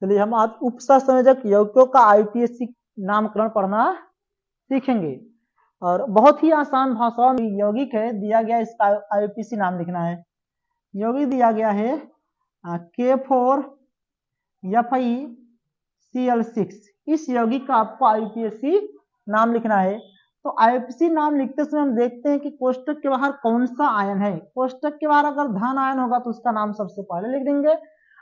चलिए हम आज उपसंयोजक यौगिकों का आईपीएससी नामकरण पढ़ना सीखेंगे। और बहुत ही आसान भाषा में यौगिक है, दिया गया इसका आईपीएससी नाम लिखना है। यौगिक दिया गया है K4FeCl6। इस यौगिक का आपको आईपीएससी नाम लिखना है। तो आईपीएससी नाम लिखते समय हम देखते हैं कि कोष्टक के बाहर कौन सा आयन है। कोष्टक के बाहर अगर धन आयन होगा तो उसका नाम सबसे पहले लिख देंगे,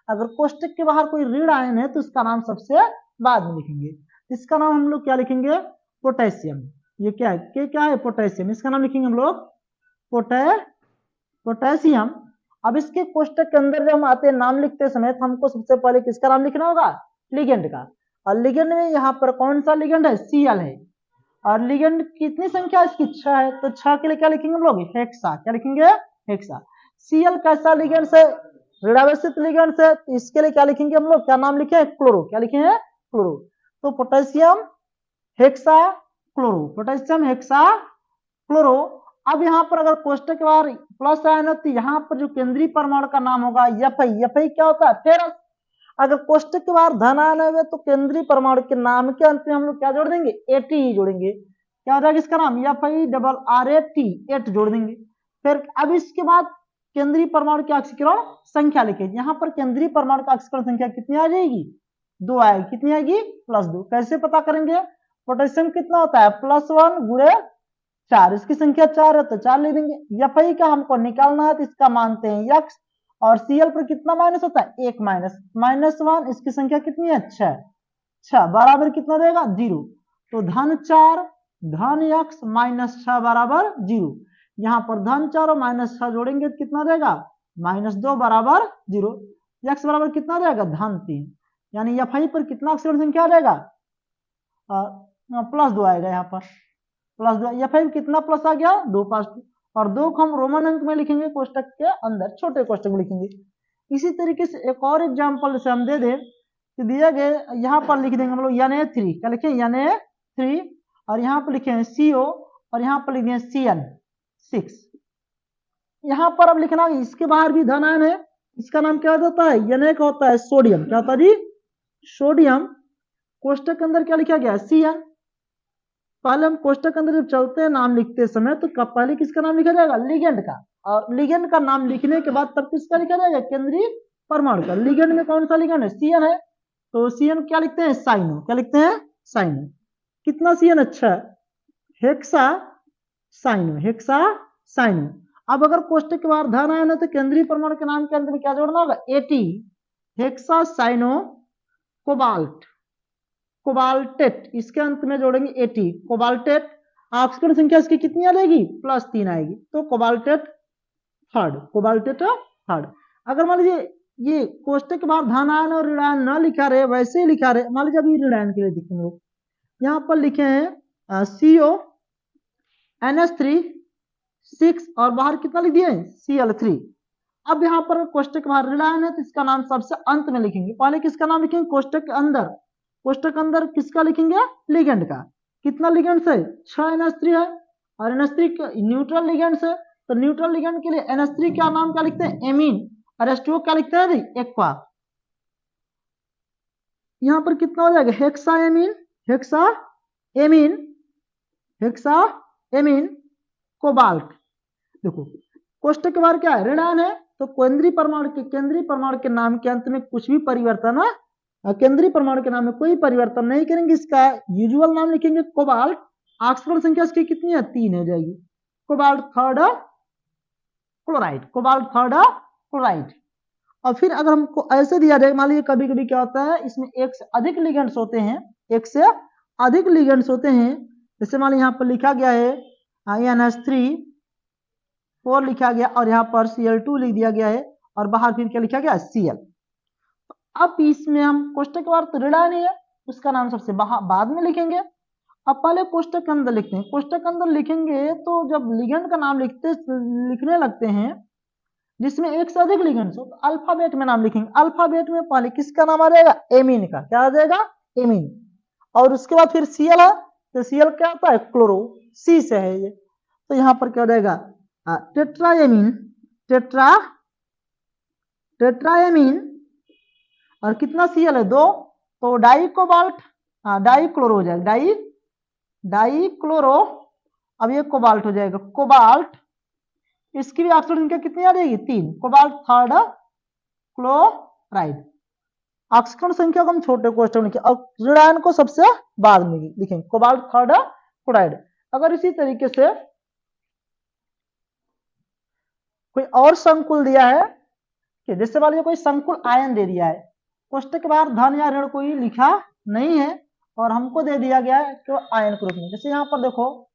अगर कोष्टक के बाहर कोई ऋण आयन है तो उसका नाम सबसे बाद में लिखेंगे। इसका नाम हम लोग क्या लिखेंगे? पोटेशियम। ये क्या है? क्या है? पोटेशियम। इसका नाम लिखेंगे हम लोग पोटेशियम। अब इसके कोष्टक के अंदर जब हम आते हैं नाम लिखते समय तो हमको सबसे पहले किसका नाम लिखना होगा? लिगेंड का। और लिगेंड में यहाँ पर कौन सा लिगेंड है? Cl है। और लिगेंड कितनी संख्या इसकी? 6 है। तो 6 के लिए क्या लिखेंगे हम लोग? हेक्सा। क्या लिखेंगे? हेक्सा। Cl कैसा लिगेंड से? ऋणावेशित लिगेंड से। तो इसके लिए क्या लिखेंगे हम लोग? क्या नाम लिखे? क्लोरो। क्या लिखे हैं? क्लोरो। तो potassium hexa chloro, potassium hexa chloro. अब यहाँ पर अगर कोष्टक के बाहर प्लस आयन है तो यहाँ पर जो केंद्रीय परमाणु का नाम होगा Fe क्या होता है? फेरस। अगर कोष्टक के बाहर धन आयन है तो केंद्रीय परमाणु के नाम के अंत में हम लोग क्या जोड़ देंगे? AT जोड़ेंगे। क्या हो जाएगा इसका नाम? FeRAT, 8 जोड़ देंगे। फिर अब इसके बाद केंद्रीय परमाणु की ऑक्सीकरण संख्या लिखे। यहाँ पर केंद्रीय परमाणु का ऑक्सीकरण संख्या कितनी आ जाएगी? 2 आएगी। कितनी आएगी? +2। कैसे पता करेंगे? पोटेशियम कितना होता है? +1 गुणे 4। इसकी संख्या 4 है तो 4 ले देंगे। Fe का हमको निकालना है तो इसका मानते हैं x। और Cl पर कितना माइनस होता है? 1 -1। इसकी संख्या कितनी है? 6 बराबर कितना रहेगा? 0। तो (4) धन x -6 बराबर 0। यहाँ पर (4) और -6 जोड़ेंगे तो कितना रहेगा? -2 बराबर 0। x बराबर कितना रहेगा? (3). यानी Fe पर कितना ऑक्सीकरण संख्या आ जाएगा? +2 आएगा। यहाँ पर +2। Fe कितना प्लस आ गया? 2 + 2। और 2 को हम रोमन अंक में लिखेंगे, कोष्टक के अंदर छोटे कोष्टक में लिखेंगे। इसी तरीके से एक और एग्जांपल से हम दे दें कि दिए गए यहाँ पर लिख देंगे हम लोग Na3। क्या लिखें? Na3। और यहाँ पर लिखे हैं CO और यहाँ पर लिखे हैं CN6। यहाँ पर अब लिखना इसके बाहर भी धन आयन है। इसका नाम क्या होता है? Na का होता है सोडियम। क्या होता है जी? सोडियम। कोष्टक के अंदर क्या लिखा गया? Cn। पहले हम कोष्टक के अंदर जब चलते हैं नाम लिखते समय तो पहले किसका नाम लिखा जाएगा? लिगेंड का। और लिगेंड का नाम लिखने के बाद तब किसका लिखा जाएगा? केंद्रीय परमाणु का। लिगेंड में कौन सा लिगेंड है? Cn है। तो Cn क्या लिखते हैं? साइनो। क्या लिखते हैं? साइनो। कितना Cn? अच्छा, हेक्सा साइनो। अब अगर कोष्टक के बाहर धन आयन है तो केंद्रीय परमाणु के नाम के अंदर क्या जोड़ना होगा? AT, hexa cyano cobalt, cobaltate. इसके अंत में जोड़ेंगे AT, कोबाल्टेट। ऑक्सीकरण संख्या इसकी कितनी आ जाएगी? +3 आएगी। तो कोबाल्टेट थर्ड। अगर मान लीजिए ये कोष्टक के बाद धन आयन और ऋण आयन न लिखा रहे, वैसे ही लिखा रहे, मान लीजिए अभी ऋण आयन के लिए लिखे हम लोग, यहाँ पर लिखे हैं CO NH3 6 और बाहर कितना लिख दिए? Cl3। अब यहाँ पर कोष्टक के बाहर ऋण आयन है तो इसका नाम सबसे अंत में लिखेंगे। पहले किसका नाम लिखेंगे? कोष्टक के अंदर किसका लिखेंगे? लिगेंड का। कितना लिगेंड है? 6 NH3 है। और NH3 न्यूट्रल लिगेंड है तो न्यूट्रल लिगेंड के लिए NH3 का नाम क्या लिखते हैं? एमीन। और H2O क्या लिखते हैं? एक्वा। यहाँ पर कितना हो जाएगा? Hexa cobalt. देखो कोष्टक के बाहर क्या है? ऋण आयन है तो केंद्रीय परमाणु के नाम के अंत में कुछ भी परिवर्तन है, केंद्रीय परमाणु के नाम में कोई परिवर्तन नहीं करेंगे। इसका यूजुअल नाम लिखेंगे कोबाल्ट। ऑक्सीकरण संख्या इसकी कितनी है? 3 हो जाएगी। Cobalt third chloride. और फिर अगर हमको ऐसे दिया जाए, मान लीजिए कभी कभी क्या होता है इसमें एक से अधिक लिगेंड्स होते हैं, जैसे मान लीजिए यहाँ पर लिखा गया है NH3 4 लिखा गया और यहाँ पर Cl2 लिख दिया गया है और बाहर फिर क्या लिखा गया? Cl। अब इसमें हम कोष्टक के बाहर तो ऋण आयन है, उसका नाम सबसे बाद में लिखेंगे। अब पहले कोष्टक के अंदर लिखते हैं। कोष्टक के अंदर लिखेंगे तो जब लिगेंड का नाम लिखने लगते हैं जिसमें एक से अधिक लिगेंड्स हो तो अल्फाबेट में नाम लिखेंगे। अल्फाबेट में पहले किसका नाम आ जाएगा? एमीन का। क्या आ जाएगा? एमीन। और उसके बाद फिर Cl है तो Cl क्या होता है? क्लोरो। C से है ये। तो यहाँ पर क्या हो जाएगा? टेट्राएमीन। और कितना Cl है 2, तो डाई कोबाल्ट, डाई क्लोरो हो जाएगा, डाई क्लोरो। अब ये कोबाल्ट हो जाएगा, कोबाल्ट, इसकी भी ऑक्सीजन संख्या कितनी आ जाएगी 3, कोबाल्ट थर्ड क्लोराइड। ऑक्सीजन संख्या को हम छोटे कोष्टक में लिखें और ऋणायन को सबसे बाद में लिखेंगे, कोबाल्ट थर्ड क्लोराइड। अगर इसी तरीके से कोई और संकुल दिया है कि जैसे मान लीजिए कोई संकुल आयन दे दिया है, कोष्टक के बाहर धन या ऋण कोई लिखा नहीं है और हमको दे दिया गया है तो आयन के रूप में, जैसे यहाँ पर देखो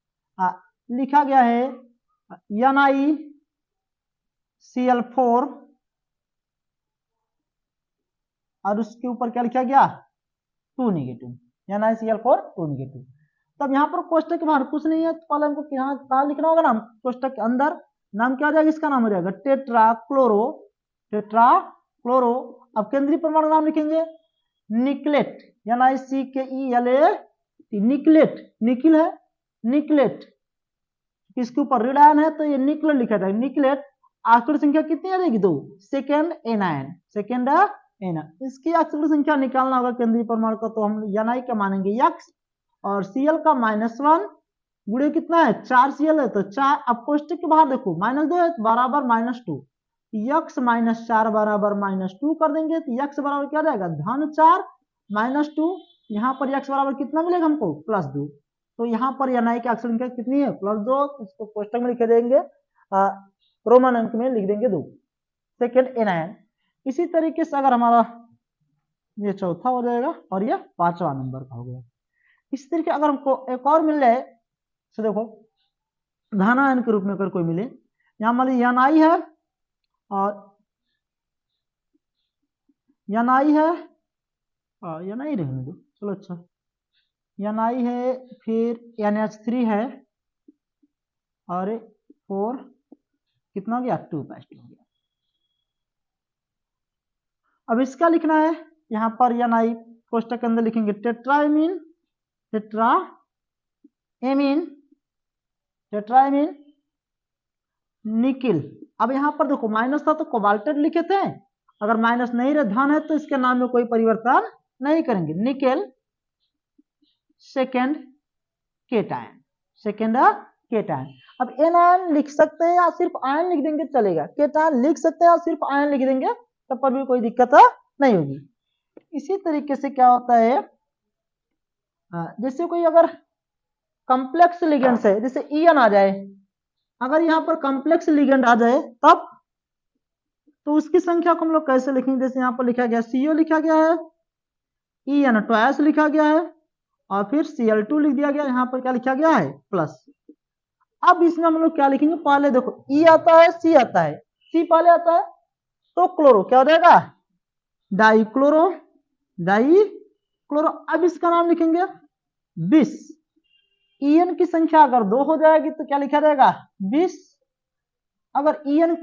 लिखा गया है NiCl4 और उसके ऊपर क्या लिखा गया 2 नेगेटिव, NiCl4 2 नेगेटिव। तब यहाँ पर कोष्टक के बाहर कुछ नहीं है तो पहले हमको कहाँ लिखना होगा नाम, कोष्टक के अंदर नाम क्या हो जाएगा, इसका नाम हो जाएगा टेट्राक्लोरो। अब केंद्रीय परमाणु नाम लिखेंगे निकलेट, NiCKELA, निकलेट, निकिल है निकलेट, इसके ऊपर ऋणायन है तो ये निकलेट लिखा जाएगा, निकलेट। ऑक्सीजन संख्या कितनी आ जाएगी 2, सेकेंड एनायन, सेकेंड एनायन। इसकी ऑक्सीजन संख्या निकालना होगा केंद्रीय परमाणु का, तो हम Ni का मानेंगे x और Cl का -1 गुणे कितना है 4 Cl है तो 4। अब कोष्टक के बाहर देखो -2 है बराबर -2, x -4 बराबर -2 कर देंगे तो x बराबर क्या जाएगा -4 -2। यहाँ पर x बराबर कितना मिलेगा हमको +2, तो यहाँ पर Ni की ऑक्सीजन संख्या कितनी है +2, इसको कोष्टक में लिख देंगे, रोमन अंक में लिख देंगे 2, सेकेंड एनायन। इसी तरीके से अगर हमारा ये चौथा हो जाएगा और ये 5वां नंबर का हो गया। इस तरीके अगर हमको एक और मिल जाए तो देखो धनायन के रूप में अगर कोई मिले, यहाँ मान लीजिए Ni है और Ni है Ni रहने दो चलो, अच्छा Ni है, फिर NH3 है और 4 कितना हो गया 2 हो गया। अब इसका लिखना है यहाँ पर Ni कोष्टक के अंदर लिखेंगे टेट्राएमीन, टेट्राएमीन निकिल। अब यहाँ पर देखो माइनस था तो कोबाल्टेट लिखे थे, अगर माइनस नहीं रहे धन है तो इसके नाम में कोई परिवर्तन नहीं करेंगे, nickel second cation, second cation. अब एनायन लिख सकते हैं या सिर्फ आयन लिख देंगे चलेगा, केटायन लिख सकते हैं या सिर्फ आयन लिख देंगे तब पर भी कोई दिक्कत नहीं होगी। इसी तरीके से क्या होता है, जैसे कोई अगर कॉम्प्लेक्स लिगेंड है, जैसे ईएन आ जाए, अगर यहाँ पर कॉम्प्लेक्स लिगेंड आ जाए तब तो उसकी संख्या को हम लोग कैसे लिखेंगे, जैसे यहाँ पर लिखा गया CO लिखा गया है, EN ट्वाइस लिखा गया है और फिर Cl2 लिख दिया गया, यहाँ पर क्या लिखा गया है प्लस। अब इसमें हम लोग क्या लिखेंगे, पहले देखो E आता है C आता है, C पहले आता है तो क्लोरो क्या हो जाएगा डाइक्लोरो, अब इसका नाम लिखेंगे 20। EN की संख्या अगर 2 हो जाएगी तो क्या लिखा जाएगा 20। अगर EN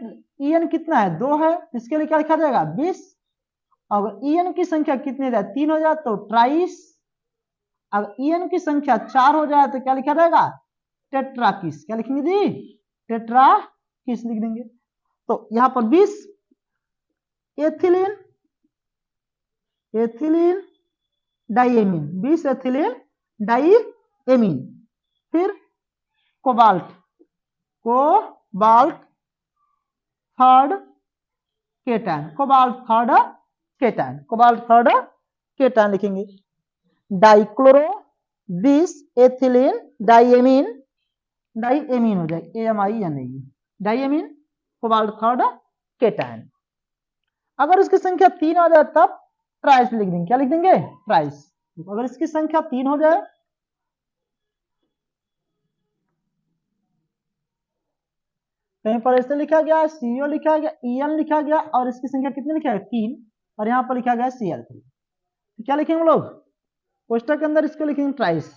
कितना है 2 है, इसके लिए क्या लिखा जाएगा 20। अगर EN की संख्या कितनी जाए 3 हो जाए तो ट्राइस। अगर EN की संख्या 4 हो जाए तो क्या लिखा जाएगा टेट्राकिस, क्या लिखेंगे जी टेट्राकिस लिख देंगे। तो यहाँ पर 20 एथिलीन डाइएमीन, 20 एथिलीन डाइएमीन। फिर cobalt third cation, cobalt third cation लिखेंगे। डाइक्लोरो 20 एथिलीन डाइएमीन हो जाएगा AMIN, diamine cobalt third cation. अगर इसकी संख्या 3 हो जाए तब ट्राइस लिख देंगे, क्या लिख देंगे ट्राइस। अगर इसकी संख्या 3 हो जाए कहीं पर ऐसे लिखा गया है CO लिखा गया, EN लिखा गया और इसकी संख्या कितनी लिखा है 3 और यहाँ पर लिखा गया Cl3, तो क्या लिखेंगे लोग कोष्टक के अंदर इसको लिखेंगे ट्राइस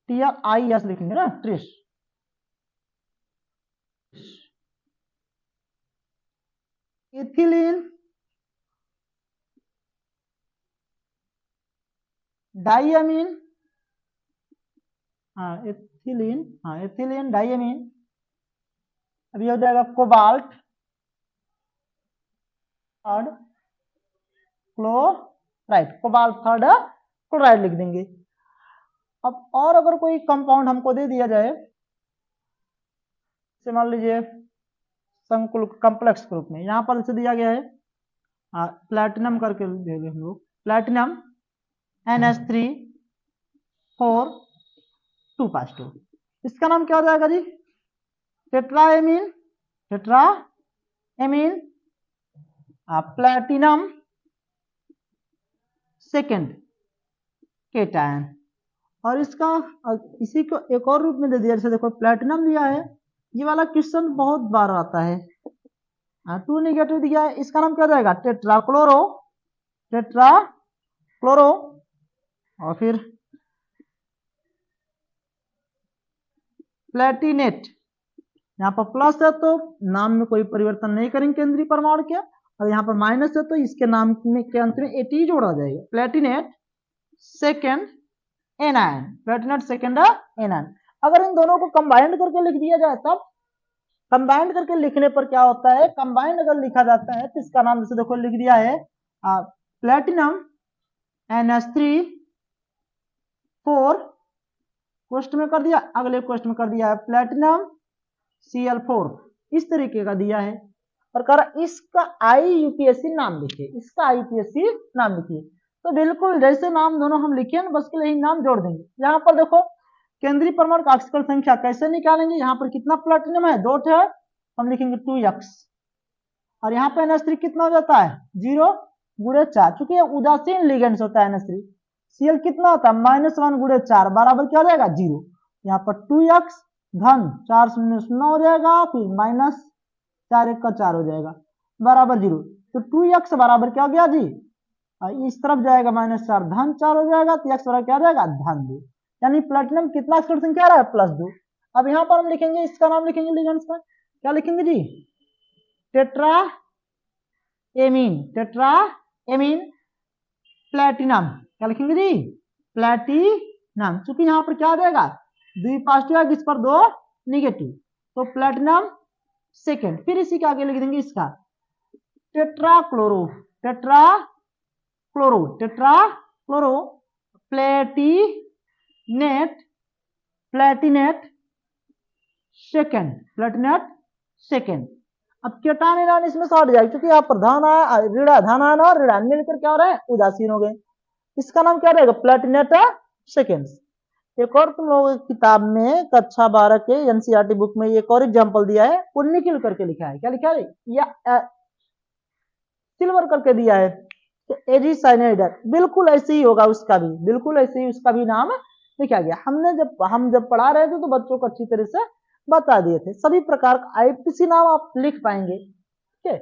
TRIS लिखेंगे ना tris. Ethylene diamine, ethylene diamine. अब ये हो जाएगा cobalt third chloride, cobalt third chloride लिख देंगे। अब और अगर कोई कंपाउंड हमको दे दिया जाए, मान लीजिए संकुल कॉम्प्लेक्स ग्रुप में, यहाँ पर से दिया गया है प्लैटिनम करके देंगे हम लोग, प्लैटिनम NH3 4 2+2, इसका नाम क्या हो जाएगा जी? Tetraammine, tetraammine platinum second cation. और इसका इसी को एक और रूप में दे दिया, जैसे देखो प्लैटिनम दिया है, ये वाला क्वेश्चन बहुत बार आता है, 2 नेगेटिव दिया है, इसका नाम क्या जाएगा? टेट्राक्लोरो, टेट्राक्लोरो। और फिर प्लैटिनेट, यहाँ पर प्लस है तो नाम में कोई परिवर्तन नहीं करेंगे केंद्रीय परमाणु के, और यहाँ पर माइनस है तो इसके नाम में के अंत में एटी जोड़ा जाएगा, प्लैटिनेट सेकेंड एनायन, प्लैटिनेट सेकेंड एनायन। अगर इन दोनों को कंबाइंड करके लिख दिया जाए, तब कंबाइंड करके लिखने पर क्या होता है? कंबाइंड अगर लिखा जाता है तो इसका नाम जैसे देखो लिख दिया है प्लैटिनम NH3 4 क्वेश्चन में कर दिया, अगले क्वेश्चन में कर दिया है प्लैटिनम Cl4, इस तरीके का दिया है। और कह रहा इसका IUPAC नाम लिखिए, इसका IUPAC नाम लिखिए। तो बिल्कुल जैसे नाम दोनों हम लिखे ना, बस के लिए नाम जोड़ देंगे। यहाँ पर देखो केंद्रीय परमाणु का ऑक्सीकरण संख्या कैसे निकालेंगे? यहाँ पर कितना प्लैटिनम है? 2 है, हम लिखेंगे 2x। और यहाँ पे NH3 कितना हो जाता है? 0 गुणे 4, चूंकि ये उदासीन लिगेंड्स होता है NH3। Cl कितना होता है? -1 गुणे 4 बराबर क्या हो जाएगा? 0। यहाँ पर 2x धन 4 0 0 हो जाएगा, फिर -4 1 का 4 हो जाएगा बराबर 0। तो 2x बराबर क्या हो गया जी? इस तरफ जाएगा -4 धन 4 हो जाएगा, तो x बराबर क्या हो जाएगा? धन 2। यानी प्लैटिनम कितना ऑक्सीकरण संख्या आ रहा है? +2। अब यहाँ पर हम लिखेंगे, इसका नाम लिखेंगे लिगेंड्स का, क्या लिखेंगे जी? टेट्राएमीन, टेट्राएमीन प्लैटिनम, क्या लिखेंगे जी? प्लैटिनम। चूंकि यहाँ पर क्या आ जाएगा? 2 पॉजिटिव है, इस पर 2 निगेटिव, तो प्लैटिनम सेकेंड। फिर इसी के आगे लिख देंगे इसका tetrachloro, tetrachloro, tetrachloro platinate, platinate second, platinate second. अब केटायन एनायन इसमें से हट जाएगा, क्योंकि यहाँ पर धन आया, धन आयन और ऋणायन मिलकर क्या हो रहा है? उदासीन हो गए। इसका नाम क्या रहेगा? प्लैटिनेट सेकेंड। एक और तुम लोगों की किताब में कक्षा 12 के NCERT बुक में एक और एग्जांपल दिया है, वो निकिल करके लिखा है, क्या लिखा है? या सिल्वर करके दिया है, तो एजी साइनाइड, बिल्कुल ऐसे ही होगा उसका भी, बिल्कुल ऐसे ही उसका भी नाम लिखा गया। हम जब पढ़ा रहे थे तो बच्चों को अच्छी तरह से बता दिए थे। सभी प्रकार का IUPAC नाम आप लिख पाएंगे, ठीक है?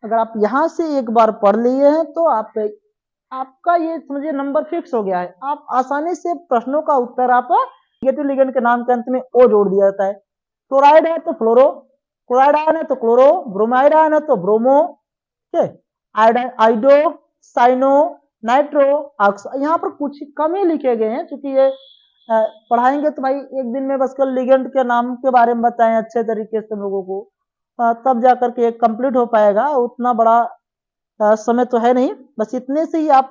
अगर आप यहाँ से एक बार पढ़ लिए हैं तो आपका ये समझिए नंबर फिक्स हो गया है। आप आसानी से प्रश्नों का उत्तर आप नेगेटिव लिगेंड के नाम के अंत में ओ जोड़ दिया जाता है। क्लोराइड है तो फ्लोरो, क्लोराइड आयन है तो क्लोरो, ब्रोमाइड आयन है तो ब्रोमो, ठीक है? आइडो, साइनो, नाइट्रो, ऑक्सो, यहाँ पर कुछ कम ही लिखे गए हैं, क्योंकि ये पढ़ाएंगे तो भाई एक दिन में बस कल लिगेंड के नाम के बारे में बताएं अच्छे तरीके से लोगों को, तब जाकर के कंप्लीट हो पाएगा। उतना बड़ा समय तो है नहीं, बस इतने से ही आप